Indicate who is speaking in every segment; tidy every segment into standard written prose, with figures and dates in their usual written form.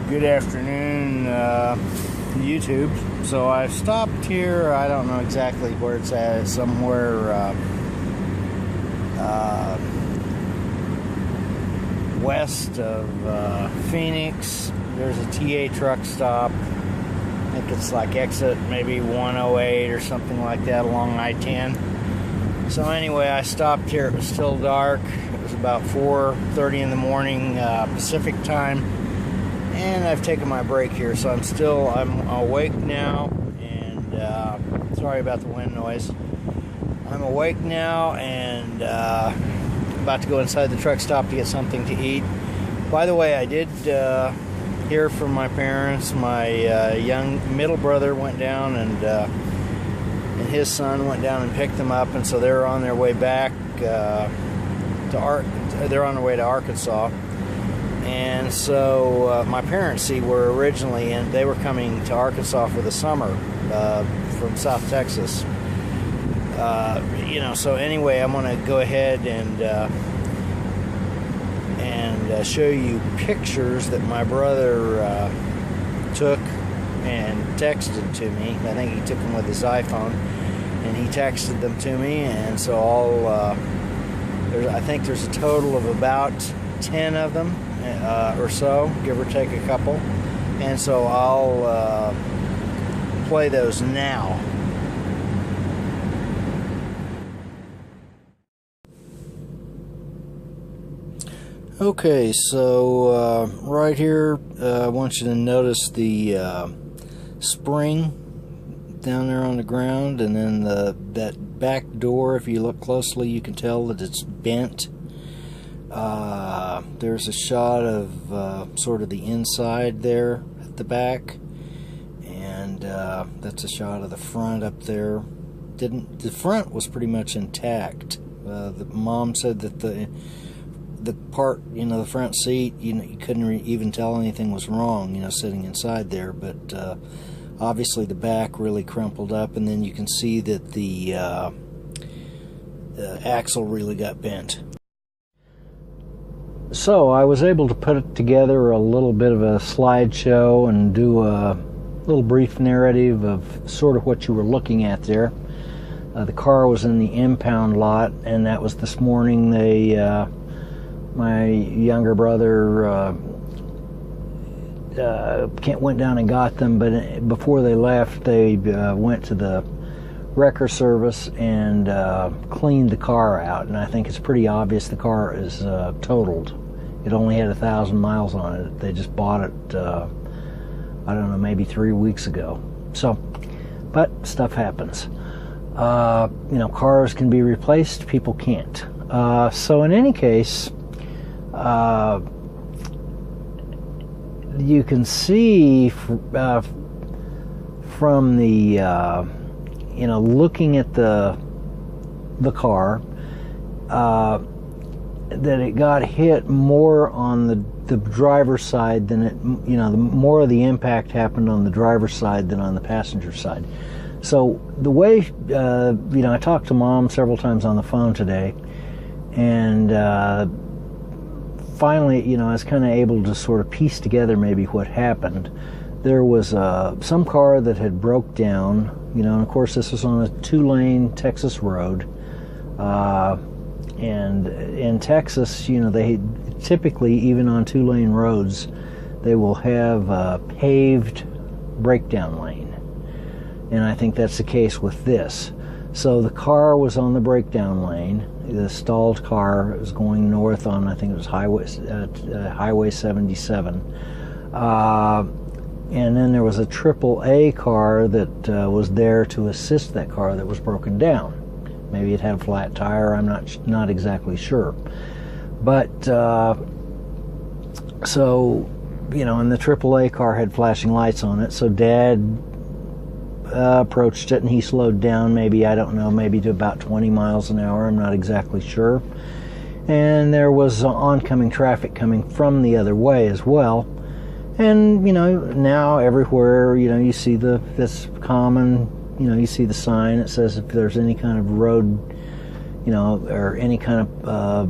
Speaker 1: Good afternoon, YouTube. So I've stopped here. I don't know exactly where it's at. It's somewhere west of Phoenix. There's a TA truck stop. I think it's like exit maybe 108 or something like that along I-10. So anyway, I stopped here. It was still dark. It was about 4:30 in the morning Pacific time. And I've taken my break here, so I'm awake now, and sorry about the wind noise. I'm awake now and about to go inside the truck stop to get something to eat. By the way, I did hear from my parents. My young middle brother went down, and his son went down and picked them up, and so they're on their way back they're on their way to Arkansas. And so my parents, were originally in. They were coming to Arkansas for the summer from South Texas. So anyway, I'm going to go ahead and show you pictures that my brother took and texted to me. I think he took them with his iPhone, and he texted them to me. And so I think there's a total of about 10 of them. Or so, give or take a couple, and so I'll play those now. Okay, so right here, I want you to notice the spring down there on the ground, and then that back door. If you look closely, you can tell that it's bent. There's a shot of sort of the inside there at the back, and that's a shot of the front up there. The front was pretty much intact. The mom said that the part, the front seat, you couldn't even tell anything was wrong, sitting inside there, but obviously the back really crumpled up, and then you can see that the axle really got bent. So I was able to put together a little bit of a slideshow and do a little brief narrative of sort of what you were looking at there. The car was in the impound lot, and that was this morning. My younger brother went down and got them, but before they left, they went to the wrecker service and cleaned the car out, and I think it's pretty obvious the car is totaled. It only had 1,000 miles on it. They just bought it I don't know, maybe 3 weeks ago. So, but stuff happens. Cars can be replaced, people can't. So in any case, you can see from the looking at the car, that it got hit more on the driver's side than more of the impact happened on the driver's side than on the passenger side. So the way, I talked to Mom several times on the phone today, and finally, I was kind of able to sort of piece together maybe what happened. There was some car that had broke down, and of course this was on a 2-lane Texas road. And in Texas, they typically, even on 2-lane roads, they will have a paved breakdown lane. And I think that's the case with this. So the car was on the breakdown lane. The stalled car was going north on, I think it was Highway 77. And then there was a AAA car that was there to assist that car that was broken down. Maybe it had a flat tire. I'm not exactly sure. But so and the AAA car had flashing lights on it. So Dad approached it, and he slowed down. Maybe to about 20 miles an hour. I'm not exactly sure. And there was oncoming traffic coming from the other way as well. And now everywhere you see this common. You see the sign that says if there's any kind of road, or any kind of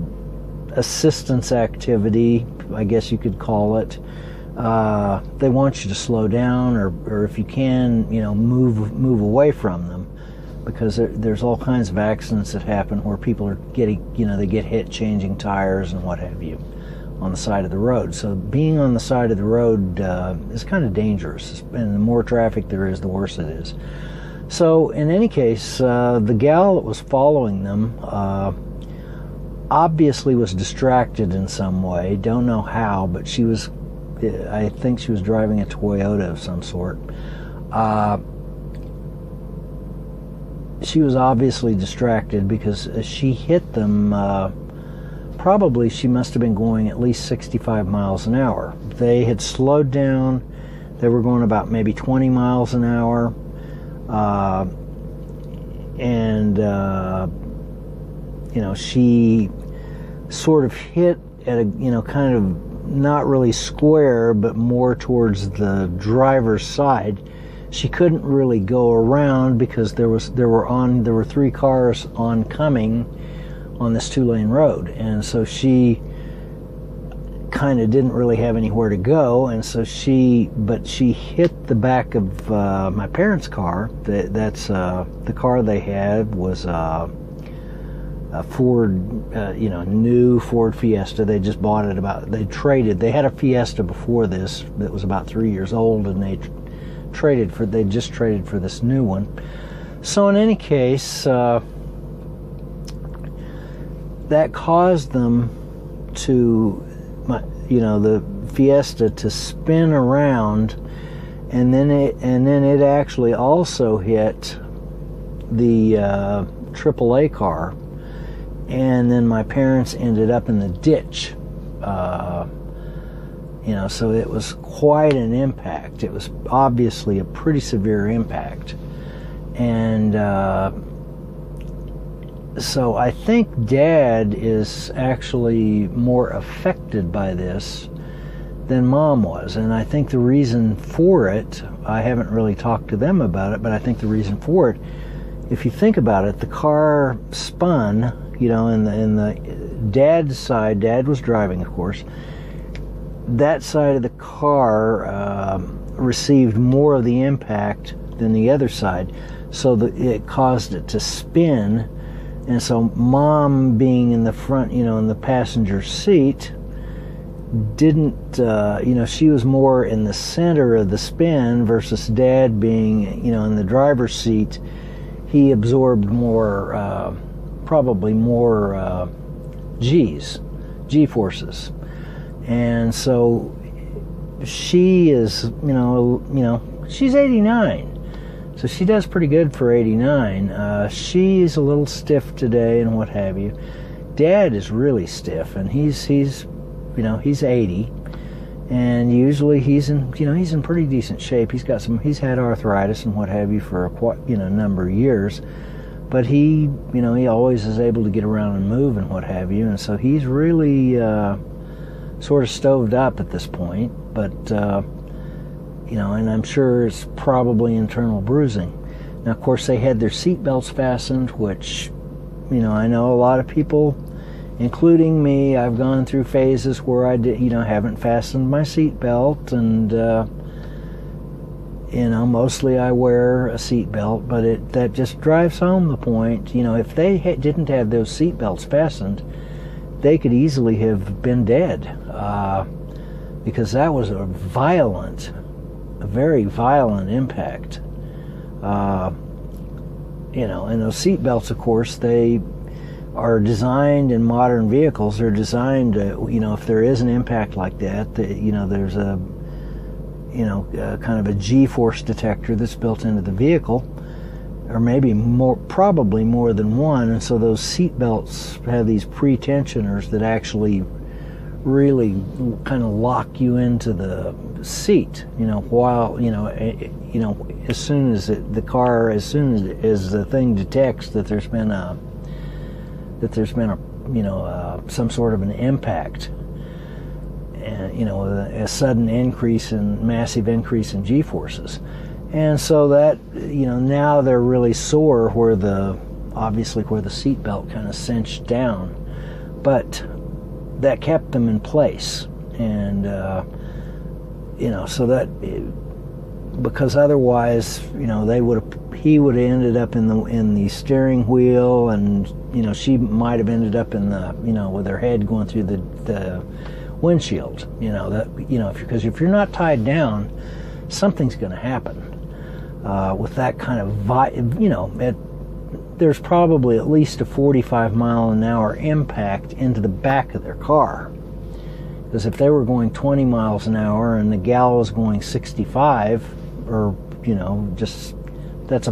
Speaker 1: assistance activity, I guess you could call it,
Speaker 2: they want you to slow down, or if you can, move away from them, because there's all kinds of accidents that happen where people are getting, they get hit changing tires and what have you on the side of the road. So being on the side of the road is kind of dangerous, and the more traffic there is, the worse it is. So in any case, the gal that was following them obviously was distracted in some way. Don't know how, but I think she was driving a Toyota of some sort. She was obviously distracted because as she hit them, probably she must have been going at least 65 miles an hour. They had slowed down. They were going about maybe 20 miles an hour. She sort of hit at a, kind of not really square, but more towards the driver's side. She couldn't really go around because there were 3 cars oncoming on this 2-lane road, and so she kind of didn't really have anywhere to go, and so she hit the back of my parents' car. That's the car they had was a Ford, new Ford Fiesta. They just bought it they had a Fiesta before this that was about 3 years old, and they just traded for this new one. So in any case, that caused them to, the Fiesta to spin around, and then it actually also hit the AAA car, and then my parents ended up in the ditch. So it was quite an impact. It was obviously a pretty severe impact. And so I think Dad is actually more affected by this than Mom was. And I think the reason for it, I haven't really talked to them about it, but I think the reason for it, if you think about it, the car spun, in the Dad's side. Dad was driving, of course. That side of the car received more of the impact than the other side, so that it caused it to spin. And so Mom, being in the front, in the passenger seat, didn't, she was more in the center of the spin, versus Dad being, in the driver's seat. He absorbed more, probably more G-forces. And so she is, she's 89. So she does pretty good for 89. She's a little stiff today and what have you. Dad is really stiff, and he's 80. And usually he's in pretty decent shape. He's had arthritis and what have you for a number of years. But he always is able to get around and move and what have you. And so he's really sort of stoved up at this point, but and I'm sure it's probably internal bruising. Now, of course, they had their seat belts fastened, which, I know a lot of people, including me, I've gone through phases where I haven't fastened my seat belt, and mostly I wear a seat belt, but that just drives home the point. If they didn't have those seat belts fastened, they could easily have been dead, because that was a very violent impact. And those seat belts, of course, they are designed in modern vehicles. They're designed to, if there is an impact like that, there's a, kind of a G-force detector that's built into the vehicle, or maybe probably more than one. And so those seat belts have these pre-tensioners that actually really kind of lock you into the seat, while, as soon as the thing detects that there's been a some sort of an impact, and, a sudden massive increase in G-forces. And so that, now they're really sore where the seatbelt kind of cinched down, but that kept them in place. And so that, because otherwise, he would have ended up in the steering wheel, and she might have ended up in the with her head going through the windshield. Because if you're not tied down, something's going to happen with that kind of there's probably at least a 45-mile-an-hour impact into the back of their car. Because if they were going 20 miles an hour and the gal was going 65, or that's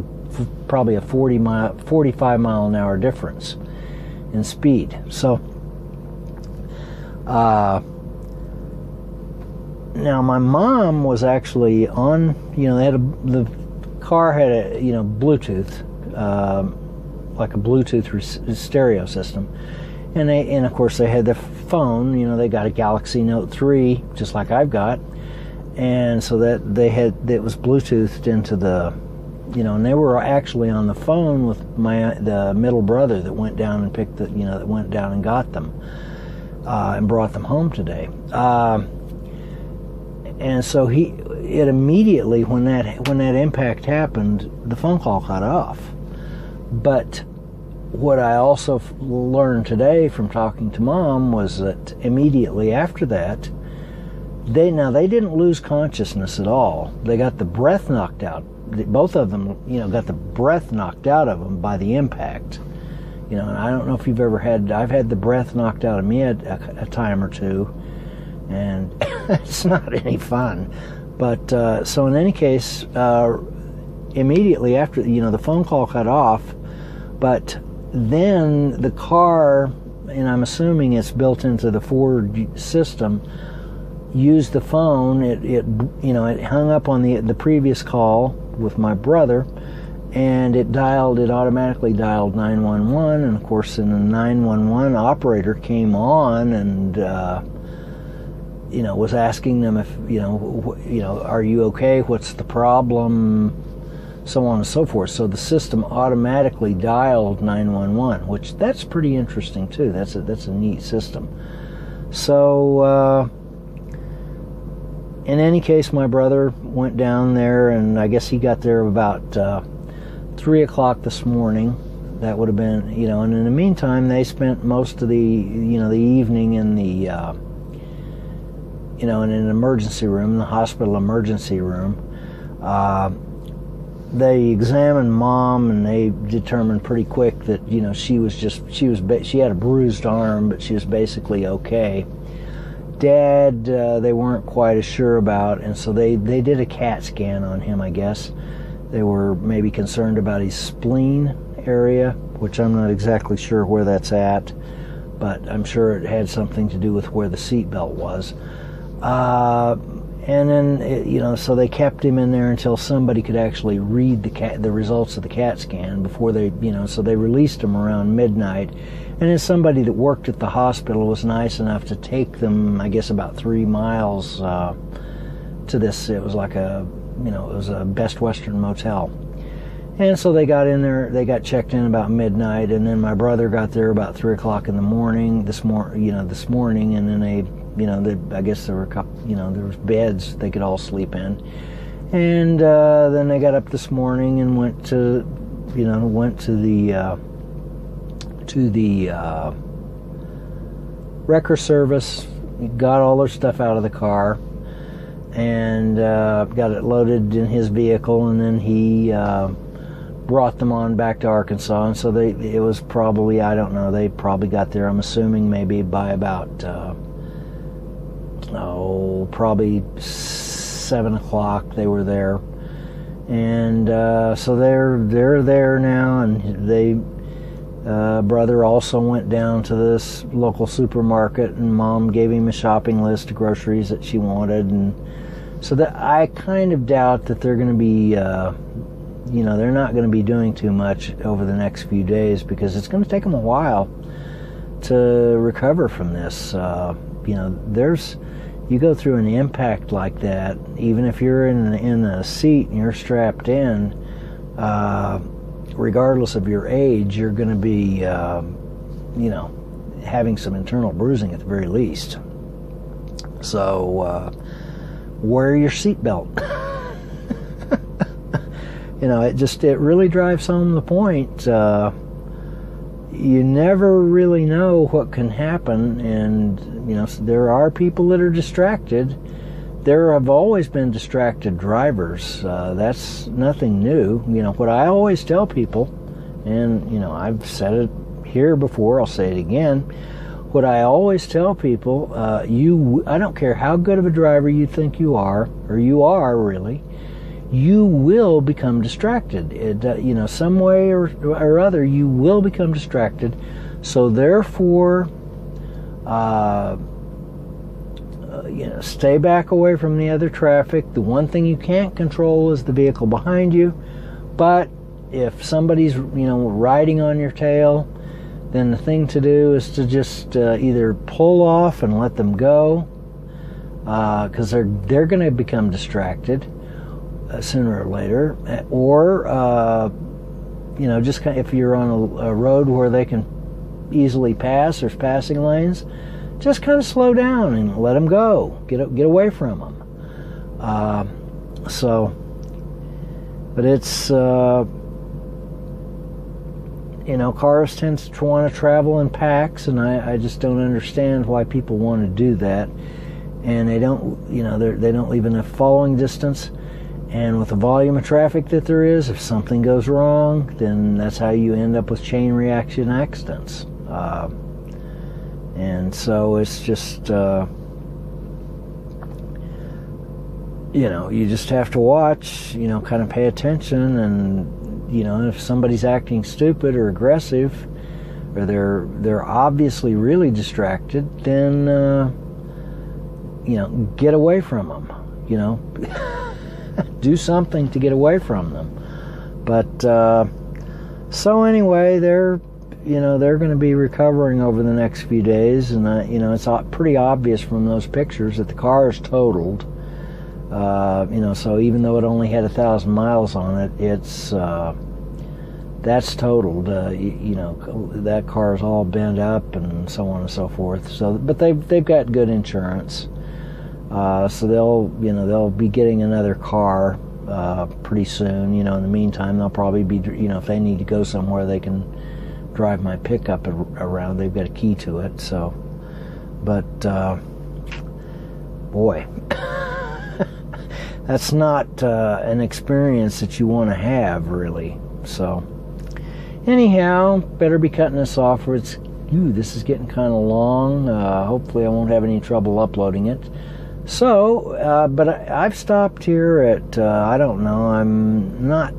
Speaker 2: probably a 45 mile an hour difference in speed. So now my mom was actually on, the car had a Bluetooth, like a Bluetooth stereo system, and of course they had the phone. They got a Galaxy Note 3 just like I've got, and so that it was Bluetoothed into the, and they were actually on the phone with the middle brother that went down and picked that went down and got them and brought them home today. And so it immediately, when that impact happened, the phone call cut off. But what I also learned today from talking to Mom was that immediately after that, they didn't lose consciousness at all. They got the breath knocked out. Both of them, got the breath knocked out of them by the impact. And I don't know if you've ever I've had the breath knocked out of me a time or two, and it's not any fun. But so in any case, immediately after, the phone call cut off, but then the car, and I'm assuming it's built into the Ford system, used the phone. It hung up on the previous call with my brother, and it automatically dialed 911, and of course, then the 911 operator came on and was asking them if are you okay? What's the problem? So on and so forth. So the system automatically dialed 911, which that's pretty interesting too. That's a neat system. So in any case, my brother went down there, and I guess he got there about 3 o'clock this morning. That would have been, and in the meantime, they spent most of the evening in the in an emergency room, the hospital emergency room. They examined Mom, and they determined pretty quick that she had a bruised arm, but she was basically okay. Dad, they weren't quite as sure about, and so they did a CAT scan on him, I guess. They were maybe concerned about his spleen area, which I'm not exactly sure where that's at, but I'm sure it had something to do with where the seatbelt was. And then, so they kept him in there until somebody could actually read the results of the CAT scan before they, so they released him around midnight. And then somebody that worked at the hospital was nice enough to take them, I guess, about 3 miles to this. It was like it was a Best Western motel. And so they got in there, they got checked in about midnight, and then my brother got there about 3 o'clock in the morning, this morning, and then I guess there were a couple, there was beds they could all sleep in. And then they got up this morning and went to the wrecker service, got all their stuff out of the car, and got it loaded in his vehicle, and then he brought them on back to Arkansas. And so it was probably, I don't know, they probably got there, I'm assuming, maybe by about probably 7 o'clock they were there. And so they're there now, and brother also went down to this local supermarket, and Mom gave him a shopping list of groceries that she wanted. And so that I kind of doubt that they're going to be they're not going to be doing too much over the next few days, because it's going to take them a while to recover from this. You go through an impact like that, even if you're in a seat and you're strapped in, regardless of your age, you're going to be, having some internal bruising at the very least. So, wear your seatbelt. It really drives home the point. You never really know what can happen, and there are people that are distracted. There have always been distracted drivers. That's nothing new. What I always tell people, and I've said it here before, I'll say it again. What I always tell people, I don't care how good of a driver you think you are, or you are really, you will become distracted. Some way or other, you will become distracted. So therefore, stay back away from the other traffic. The one thing you can't control is the vehicle behind you. But if somebody's, riding on your tail, then the thing to do is to just either pull off and let them go, because they're going to become distracted sooner or later, or just if you're on a road where they can easily pass, there's passing lanes, just kind of slow down and let them go, get away from them. But it's cars tend to want to travel in packs, and I just don't understand why people want to do that. And they don't they don't leave enough following distance. And with the volume of traffic that there is, if something goes wrong, then that's how you end up with chain reaction accidents. And so it's just, you just have to watch, kind of pay attention. And, if somebody's acting stupid or aggressive, or they're obviously really distracted, then, get away from them, do something to get away from them. But so anyway, they're going to be recovering over the next few days, and it's pretty obvious from those pictures that the car is totaled. So even though it only had 1,000 miles on it, that's totaled. That car is all bent up and so on and so forth. But they've got good insurance. So they'll be getting another car pretty soon. In the meantime, they'll probably be, if they need to go somewhere, they can drive my pickup around. They've got a key to it. So, but boy, that's not an experience that you want to have, really. So, anyhow, better be cutting this off. This is getting kind of long. Hopefully, I won't have any trouble uploading it. So, but I've stopped here at, I don't know, I'm not,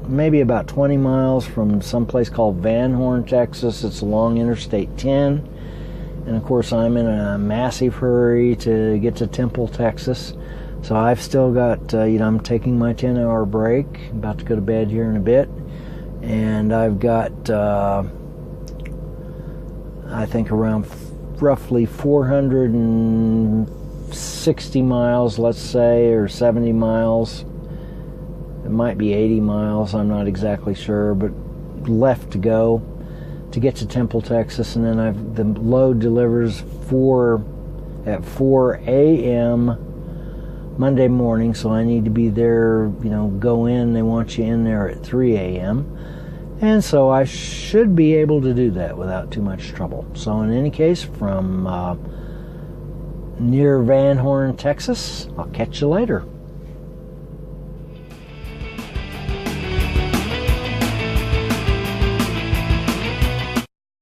Speaker 2: maybe about 20 miles from some place called Van Horn, Texas. It's along Interstate 10. And of course, I'm in a massive hurry to get to Temple, Texas. So I've still got, I'm taking my 10-hour break, about to go to bed here in a bit. And I've got, I think around roughly 460 miles, let's say, or 70 miles. It might be 80 miles, I'm not exactly sure, but left to go to get to Temple, Texas. And then the load delivers at 4 a.m. Monday morning, so I need to be there, go in. They want you in there at 3 a.m. And so I should be able to do that without too much trouble. So in any case, from near Van Horn, Texas, I'll catch you later.